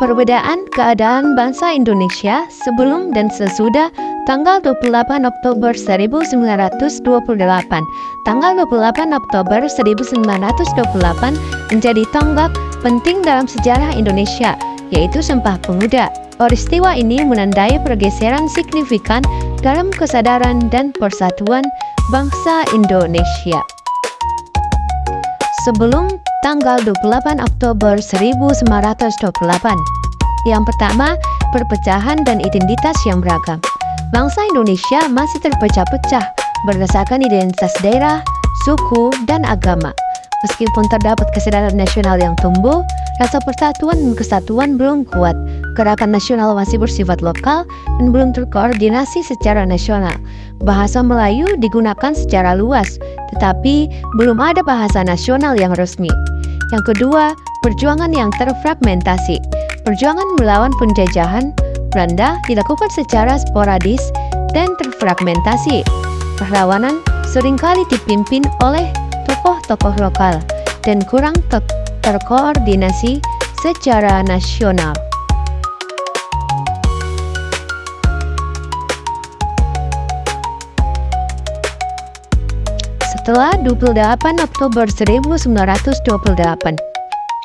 Perbedaan keadaan bangsa Indonesia sebelum dan sesudah tanggal 28 Oktober 1928. Tanggal 28 Oktober 1928 menjadi tonggak penting dalam sejarah Indonesia, yaitu Sumpah Pemuda. Peristiwa ini menandai pergeseran signifikan dalam kesadaran dan persatuan bangsa Indonesia. Sebelum tanggal 28 Oktober 1928. Yang pertama, perpecahan dan identitas yang beragam. Bangsa Indonesia masih terpecah-pecah berdasarkan identitas daerah, suku, dan agama. Meskipun terdapat kesadaran nasional yang tumbuh, rasa persatuan dan kesatuan belum kuat. Gerakan nasional masih bersifat lokal dan belum terkoordinasi secara nasional. Bahasa Melayu digunakan secara luas, tetapi belum ada bahasa nasional yang resmi. Yang kedua, perjuangan yang terfragmentasi. Perjuangan melawan penjajahan Belanda dilakukan secara sporadis dan terfragmentasi. Perlawanan seringkali dipimpin oleh tokoh-tokoh lokal dan kurang terkoordinasi secara nasional. Setelah 28 Oktober 1928,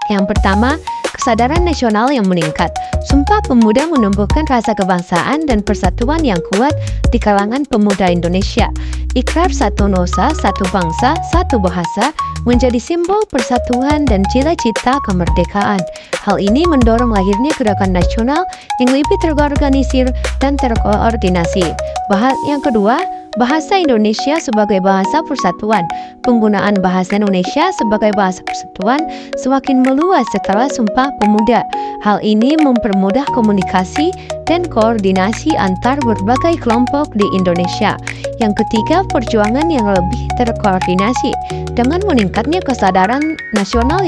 yang pertama, kesadaran nasional yang meningkat. Sumpah Pemuda menumbuhkan rasa kebangsaan dan persatuan yang kuat di kalangan pemuda Indonesia. Ikrar satu nusa, satu bangsa, satu bahasa menjadi simbol persatuan dan cita-cita kemerdekaan. Hal ini mendorong lahirnya gerakan nasional yang lebih terorganisir dan terkoordinasi. Yang kedua, bahasa Indonesia sebagai bahasa persatuan. Penggunaan bahasa Indonesia sebagai bahasa persatuan semakin meluas setelah Sumpah Pemuda. Hal ini mempermudah komunikasi dan koordinasi antar berbagai kelompok di Indonesia. Yang ketiga, perjuangan yang lebih terkoordinasi. Dengan meningkatnya kesadaran nasional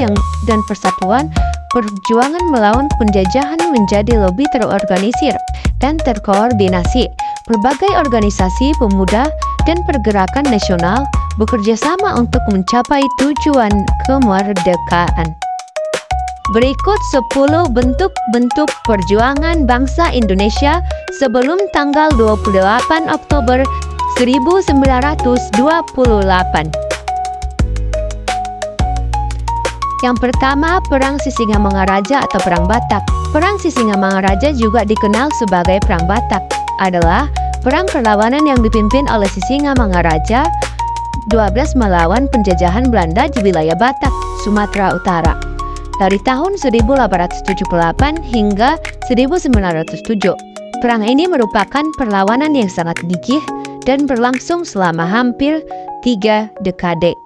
dan persatuan, perjuangan melawan penjajahan menjadi lebih terorganisir dan terkoordinasi. Berbagai organisasi pemuda dan pergerakan nasional bekerja sama untuk mencapai tujuan kemerdekaan. Berikut 10 bentuk-bentuk perjuangan bangsa Indonesia sebelum tanggal 28 Oktober 1928. Yang pertama, Perang Sisingamangaraja atau Perang Batak. Perang Sisingamangaraja juga dikenal sebagai Perang Batak adalah perang perlawanan yang dipimpin oleh Sisingamangaraja 12 melawan penjajahan Belanda di wilayah Batak, Sumatera Utara dari tahun 1878 hingga 1907. Perang ini merupakan perlawanan yang sangat gigih dan berlangsung selama hampir 3 dekade.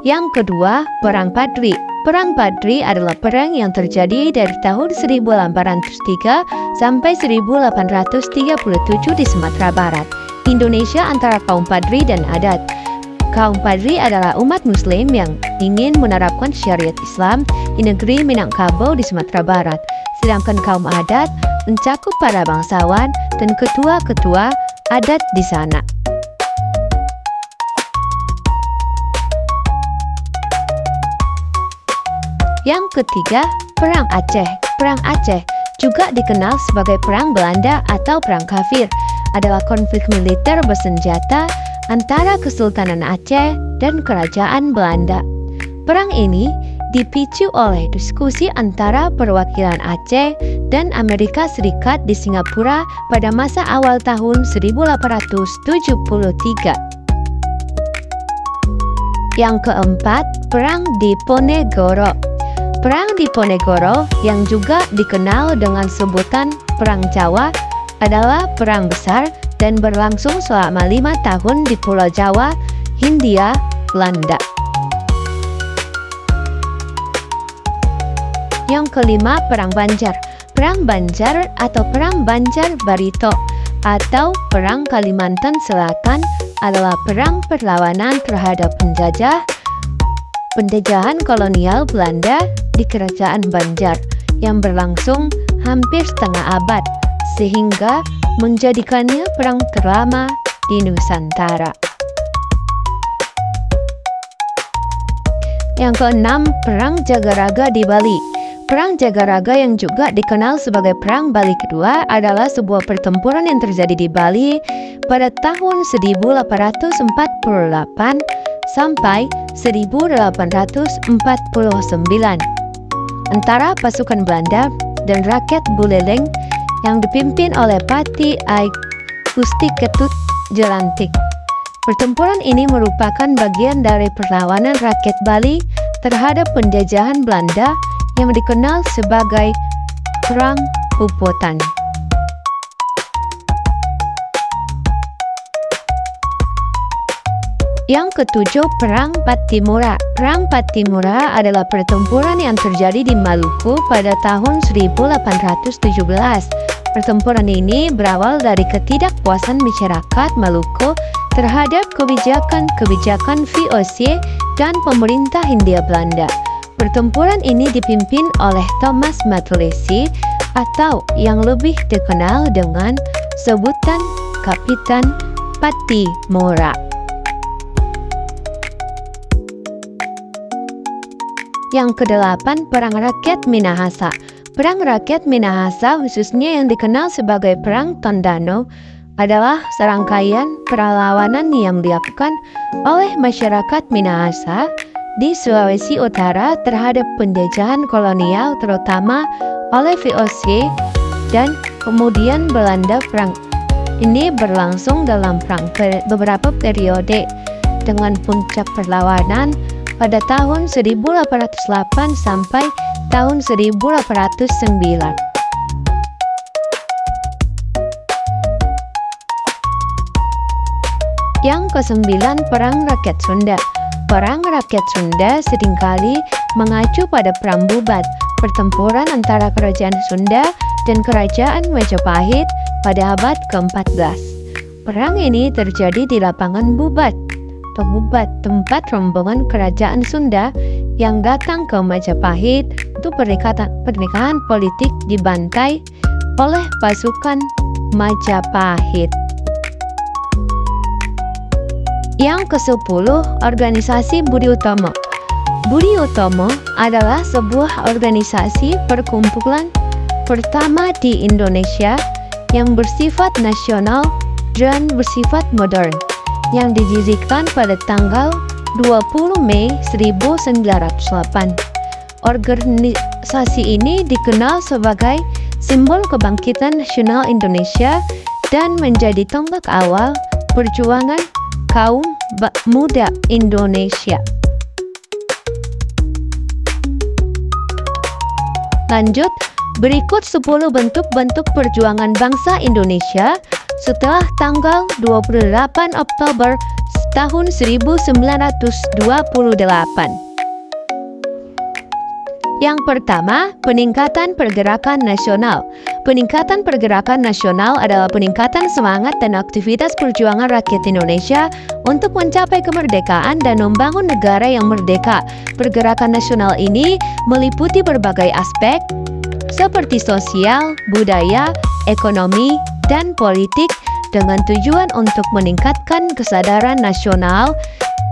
Yang kedua, Perang Padri. Perang Padri adalah perang yang terjadi dari tahun 1803 sampai 1837 di Sumatera Barat, Indonesia antara kaum Padri dan adat. Kaum Padri adalah umat Muslim yang ingin menerapkan syariat Islam di negeri Minangkabau di Sumatera Barat, sedangkan kaum adat mencakup para bangsawan dan ketua-ketua adat di sana. Yang ketiga, Perang Aceh. Perang Aceh juga dikenal sebagai Perang Belanda atau Perang Kafir, adalah konflik militer bersenjata antara Kesultanan Aceh dan Kerajaan Belanda. Perang ini dipicu oleh diskusi antara perwakilan Aceh dan Amerika Serikat di Singapura pada masa awal tahun 1873. Yang keempat, Perang Diponegoro. Perang Diponegoro yang juga dikenal dengan sebutan Perang Jawa adalah perang besar dan berlangsung selama 5 tahun di Pulau Jawa, Hindia, Belanda. Yang kelima, Perang Banjar. Perang Banjar atau Perang Banjar Barito atau Perang Kalimantan Selatan adalah perang perlawanan terhadap penjajahan kolonial Belanda di Kerajaan Banjar yang berlangsung hampir setengah abad, sehingga menjadikannya perang terlama di Nusantara. Yang keenam, Perang Jagaraga di Bali. Perang Jagaraga yang juga dikenal sebagai Perang Bali Kedua adalah sebuah pertempuran yang terjadi di Bali pada tahun 1848 sampai 1849 antara pasukan Belanda dan rakyat Buleleng yang dipimpin oleh Pati I Gusti Ketut Jelantik. Pertempuran ini merupakan bagian dari perlawanan rakyat Bali terhadap penjajahan Belanda yang dikenal sebagai Perang Pupotan. Yang ketujuh, Perang Pattimura. Perang Pattimura adalah pertempuran yang terjadi di Maluku pada tahun 1817. Pertempuran ini berawal dari ketidakpuasan masyarakat Maluku terhadap kebijakan VOC dan pemerintah Hindia Belanda. Pertempuran ini dipimpin oleh Thomas Matulesi atau yang lebih dikenal dengan sebutan Kapitan Pattimura. Yang kedelapan, Perang Rakyat Minahasa. Perang Rakyat Minahasa, khususnya yang dikenal sebagai Perang Tondano, adalah serangkaian perlawanan yang dilakukan oleh masyarakat Minahasa di Sulawesi Utara terhadap penjajahan kolonial terutama oleh VOC dan kemudian Belanda. Perang ini berlangsung dalam beberapa periode dengan puncak perlawanan pada tahun 1808 sampai tahun 1809. Yang kesembilan, Perang Rakyat Sunda. Perang Rakyat Sunda seringkali mengacu pada Perang Bubat, pertempuran antara Kerajaan Sunda dan Kerajaan Majapahit pada abad ke-14. Perang ini terjadi di lapangan Bubat, tempat rombongan Kerajaan Sunda yang datang ke Majapahit untuk pernikahan politik dibantai oleh pasukan Majapahit. Yang ke-10, Organisasi Budi Utomo. Budi Utomo adalah sebuah organisasi perkumpulan pertama di Indonesia yang bersifat nasional dan bersifat modern, yang didirikan pada tanggal 20 Mei 1908. Organisasi ini dikenal sebagai simbol kebangkitan nasional Indonesia dan menjadi tonggak awal perjuangan kaum muda Indonesia. Lanjut, berikut 10 bentuk-bentuk perjuangan bangsa Indonesia setelah tanggal 28 Oktober tahun 1928. Yang pertama, peningkatan pergerakan nasional. Peningkatan pergerakan nasional adalah peningkatan semangat dan aktivitas perjuangan rakyat Indonesia untuk mencapai kemerdekaan dan membangun negara yang merdeka. Pergerakan nasional ini meliputi berbagai aspek seperti sosial, budaya, ekonomi, dan politik dengan tujuan untuk meningkatkan kesadaran nasional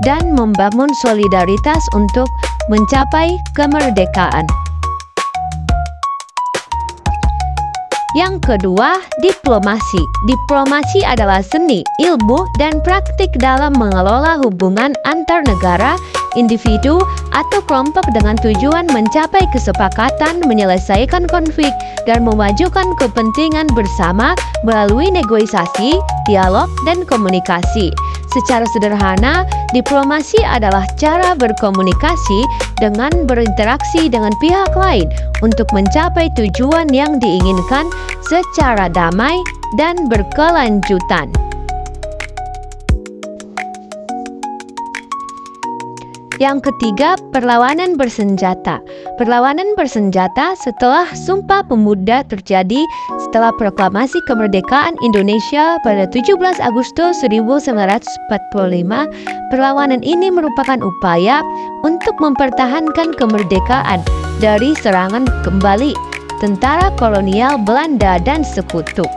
dan membangun solidaritas untuk mencapai kemerdekaan. Yang kedua, diplomasi. Diplomasi adalah seni, ilmu, dan praktik dalam mengelola hubungan antar negara, individu, atau kelompok dengan tujuan mencapai kesepakatan, menyelesaikan konflik, dan memajukan kepentingan bersama melalui negosiasi, dialog, dan komunikasi. Secara sederhana, diplomasi adalah cara berkomunikasi dengan berinteraksi dengan pihak lain untuk mencapai tujuan yang diinginkan secara damai dan berkelanjutan. Yang ketiga, perlawanan bersenjata. Perlawanan bersenjata setelah Sumpah Pemuda terjadi setelah proklamasi kemerdekaan Indonesia pada 17 Agustus 1945. Perlawanan ini merupakan upaya untuk mempertahankan kemerdekaan dari serangan kembali tentara kolonial Belanda dan sekutu.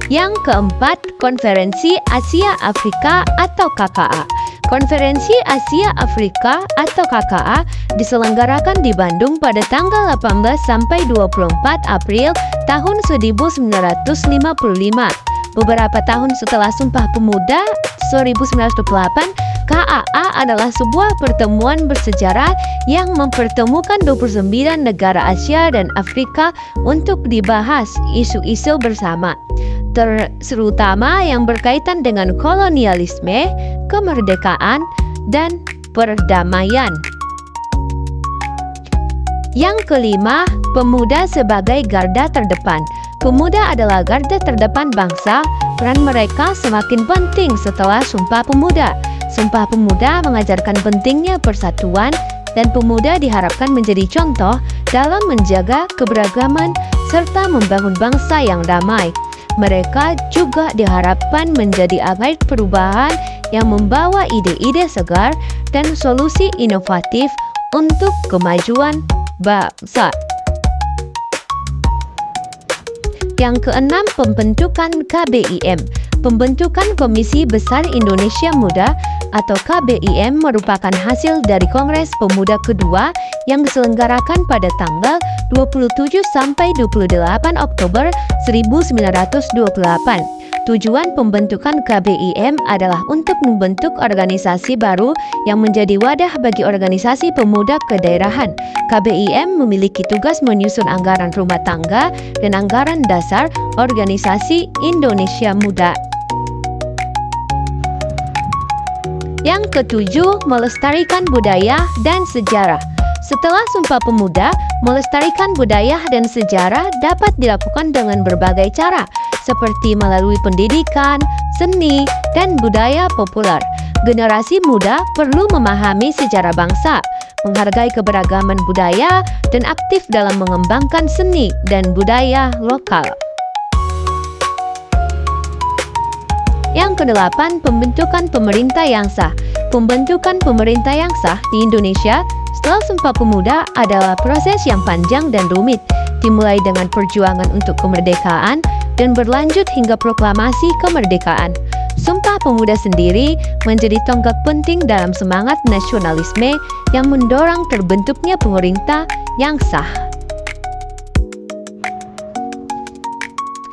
Yang keempat, Konferensi Asia Afrika atau KKA. Konferensi Asia Afrika atau KKA diselenggarakan di Bandung pada tanggal 18 sampai 24 April tahun 1955. Beberapa tahun setelah Sumpah Pemuda 1908, KAA adalah sebuah pertemuan bersejarah yang mempertemukan 29 negara Asia dan Afrika untuk dibahas isu-isu bersama, terutama yang berkaitan dengan kolonialisme, kemerdekaan, dan perdamaian. Yang kelima, pemuda sebagai garda terdepan. Pemuda adalah garda terdepan bangsa. Peran mereka semakin penting setelah Sumpah Pemuda. Sumpah Pemuda mengajarkan pentingnya persatuan, dan pemuda diharapkan menjadi contoh dalam menjaga keberagaman serta membangun bangsa yang damai. Mereka juga diharapkan menjadi agen perubahan yang membawa ide-ide segar dan solusi inovatif untuk kemajuan bangsa. Yang keenam, pembentukan KBIM. Pembentukan Komisi Besar Indonesia Muda atau KBIM merupakan hasil dari Kongres Pemuda kedua yang diselenggarakan pada tanggal 27 sampai 28 Oktober 1928. Tujuan pembentukan KBIM adalah untuk membentuk organisasi baru yang menjadi wadah bagi organisasi pemuda kedaerahan. KBIM memiliki tugas menyusun anggaran rumah tangga dan anggaran dasar organisasi Indonesia Muda. Yang ketujuh, melestarikan budaya dan sejarah. Setelah Sumpah Pemuda, melestarikan budaya dan sejarah dapat dilakukan dengan berbagai cara, seperti melalui pendidikan, seni, dan budaya populer. Generasi muda perlu memahami sejarah bangsa, menghargai keberagaman budaya, dan aktif dalam mengembangkan seni dan budaya lokal. Yang kedelapan, pembentukan pemerintah yang sah. Pembentukan pemerintah yang sah di Indonesia setelah Sumpah Pemuda adalah proses yang panjang dan rumit, dimulai dengan perjuangan untuk kemerdekaan dan berlanjut hingga proklamasi kemerdekaan. Sumpah Pemuda sendiri menjadi tonggak penting dalam semangat nasionalisme yang mendorong terbentuknya pemerintah yang sah.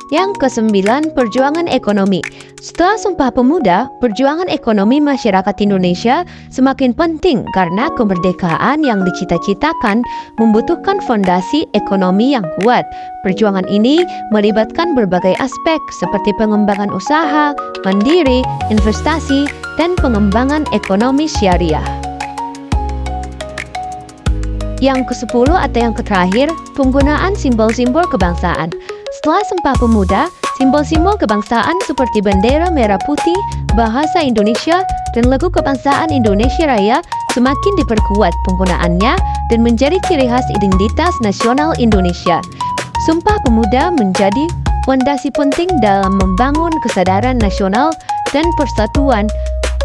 Yang kesembilan, perjuangan ekonomi. Setelah Sumpah Pemuda, perjuangan ekonomi masyarakat Indonesia semakin penting karena kemerdekaan yang dicita-citakan membutuhkan fondasi ekonomi yang kuat. Perjuangan ini melibatkan berbagai aspek seperti pengembangan usaha, mandiri, investasi, dan pengembangan ekonomi syariah. Yang ke-10 atau yang terakhir, penggunaan simbol-simbol kebangsaan. Setelah Sumpah Pemuda, simbol-simbol kebangsaan seperti bendera merah putih, bahasa Indonesia, dan lagu kebangsaan Indonesia Raya semakin diperkuat penggunaannya dan menjadi ciri khas identitas nasional Indonesia. Sumpah Pemuda menjadi fondasi penting dalam membangun kesadaran nasional dan persatuan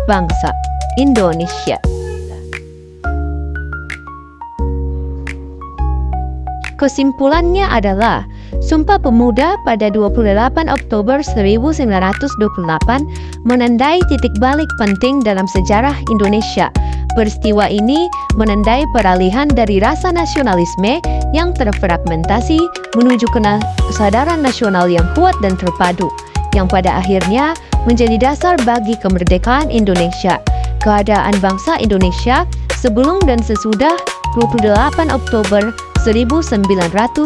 bangsa Indonesia. Kesimpulannya adalah Sumpah Pemuda pada 28 Oktober 1928 menandai titik balik penting dalam sejarah Indonesia. Peristiwa ini menandai peralihan dari rasa nasionalisme yang terfragmentasi menuju kesadaran nasional yang kuat dan terpadu, yang pada akhirnya menjadi dasar bagi kemerdekaan Indonesia. Keadaan bangsa Indonesia sebelum dan sesudah 28 Oktober 1928.